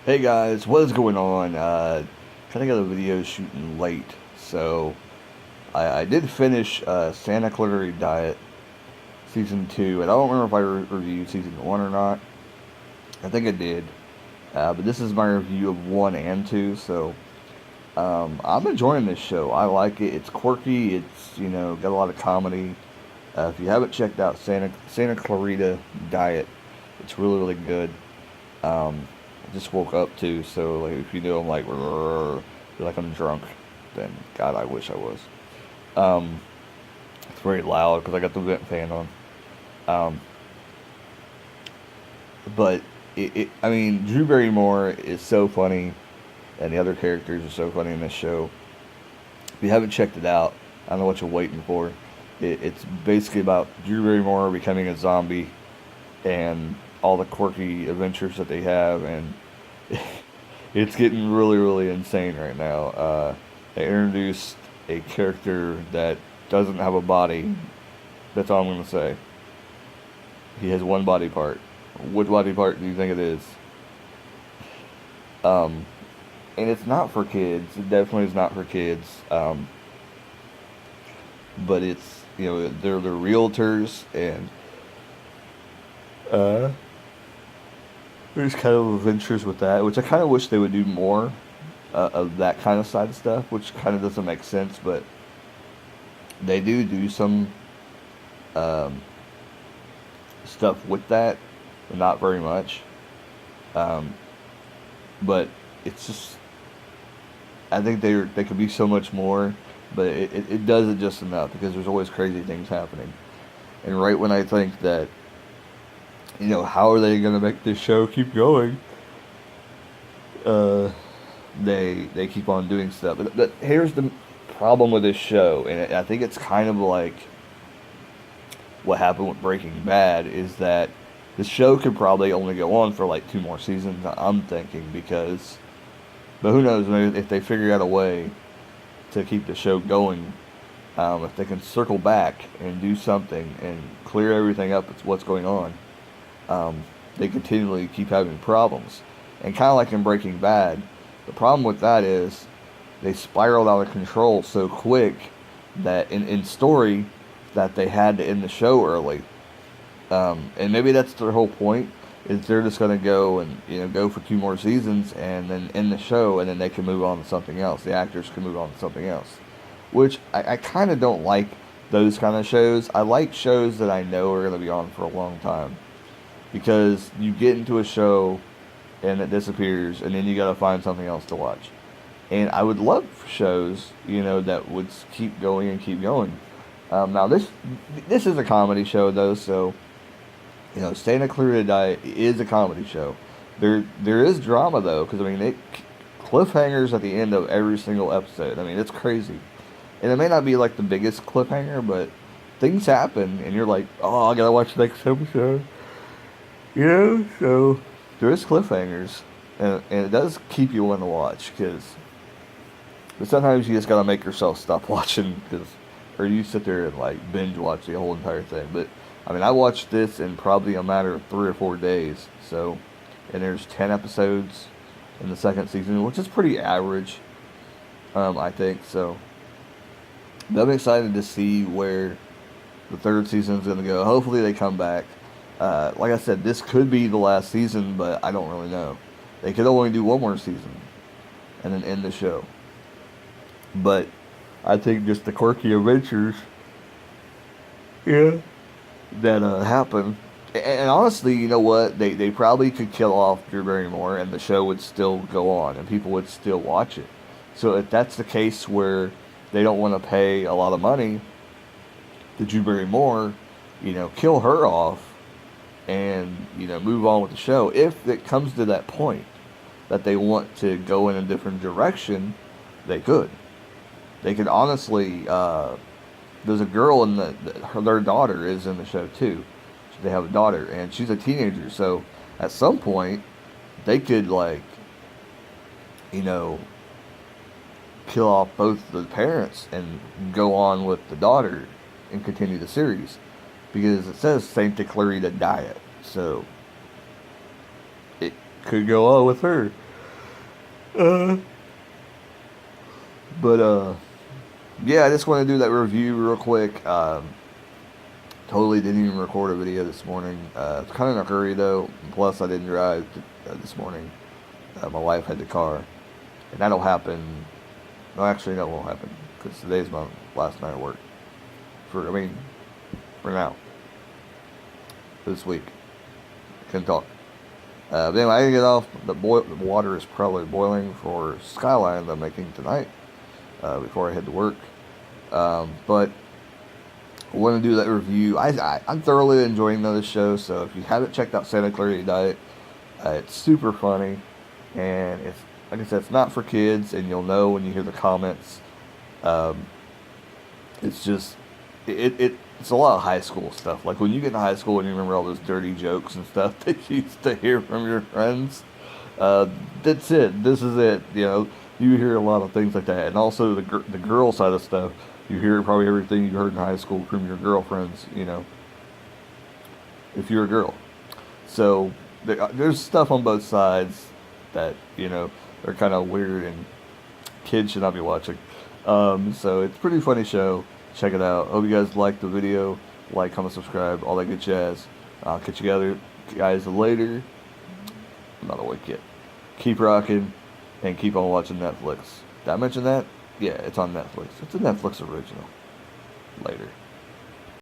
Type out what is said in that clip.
Hey guys, what is going on? Kind of got a video shooting late, so I did finish Santa Clarita Diet season 2, and I don't remember if I reviewed season 1 or not. I think I did, but this is my review of 1 and 2. So I'm enjoying this show. I like it. It's quirky. It's got a lot of comedy. If you haven't checked out Santa Clarita Diet, it's really good. I just woke up too, so like if you know I'm like "Rrrr," feel like I'm drunk, then God, I wish I was. Um, it's very loud because I got the vent fan on. Um, but I mean, Drew Barrymore is so funny, and the other characters are so funny in this show. If you haven't checked it out, I don't know what you're waiting for. It's basically about Drew Barrymore becoming a zombie and all the quirky adventures that they have, and it's getting really insane right now. They introduced a character that doesn't have a body. That's all I'm gonna say. He has one body part. Which body part do you think it is? Um, and it's not for kids. It definitely is not for kids. But it's they're realtors, and uh, there's kind of adventures with that, which I kind of wish they would do more of that kind of side of stuff, which kind of doesn't make sense, but they do some um, stuff with that, but not very much. Um, but it's just, I think they could be so much more, but it doesn't just enough because there's always crazy things happening. And right when I think that, how are they going to make this show keep going? Uh, they keep on doing stuff. But here's the problem with this show, and I think it's kind of like what happened with Breaking Bad, is that the show could probably only go on for like 2 more seasons. I'm thinking because, but who knows? Maybe if they figure out a way to keep the show going, if they can circle back and do something and clear everything up, it's what's going on. They continually keep having problems, and kind of like in Breaking Bad, the problem with that is they spiraled out of control so quick that in story that they had to end the show early. And maybe that's their whole point, is they're just going to go and go for 2 more seasons and then end the show, and then they can move on to something else. The actors can move on to something else, which I kind of don't like those kind of shows. I like shows that I know are going to be on for a long time, because you get into a show and it disappears, and then you got to find something else to watch. And I would love shows, that would keep going and keep going. Now this is a comedy show though, so Santa Clarita Diet is a comedy show. There is drama though, because I mean cliffhangers at the end of every single episode. I mean it's crazy, and it may not be like the biggest cliffhanger, but things happen, and you're like, oh, I gotta watch the next episode. So there is cliffhangers, and it does keep you on the watch, but sometimes you just gotta make yourself stop watching, or you sit there and like binge watch the whole entire thing. But I mean, I watched this in probably a matter of 3 or 4 days. So, and there's 10 episodes in the second season, which is pretty average, I think. So, but I'm excited to see where the third season is gonna go. Hopefully, they come back. Like I said, this could be the last season, but I don't really know. They could only do 1 more season and then end the show. But I think just the quirky adventures, yeah, that happen. And honestly, you know what? They probably could kill off Drew Barrymore, and the show would still go on, and people would still watch it. So if that's the case where they don't want to pay a lot of money to Drew Barrymore, kill her off and move on with the show. If it comes to that point that they want to go in a different direction, they could. They could honestly. There's a girl in their daughter is in the show too. So they have a daughter, and she's a teenager. So at some point, they could you know, kill off both the parents and go on with the daughter and continue the series, because it says Santa Clarita Diet. So it could go on with her. Uh, but yeah, I just want to do that review real quick. Totally didn't even record a video this morning. It's kind of in a hurry though. Plus, I didn't drive this morning. My wife had the car, and that'll happen. No, actually, that won't happen because today's my last night of work. For now, this week, can talk. But anyway, I gotta get off. The water is probably boiling for Skyline that I'm making tonight before I head to work. But I want to do that review. I'm thoroughly enjoying this show. So if you haven't checked out Santa Clarita Diet, it's super funny, and it's like I said, it's not for kids, and you'll know when you hear the comments. Um, it's just it's a lot of high school stuff. Like when you get into high school and you remember all those dirty jokes and stuff that you used to hear from your friends. That's it. This is it. You hear a lot of things like that, and also the girl side of stuff. You hear probably everything you heard in high school from your girlfriends. If you're a girl. So there's stuff on both sides that they're kind of weird and kids should not be watching. So it's a pretty funny show. Check it out. Hope you guys liked the video. Like, comment, subscribe, all that good jazz. I'll catch you guys later. I'm not awake yet. Keep rocking and keep on watching Netflix. Did I mention that? Yeah, it's on Netflix. It's a Netflix original. Later.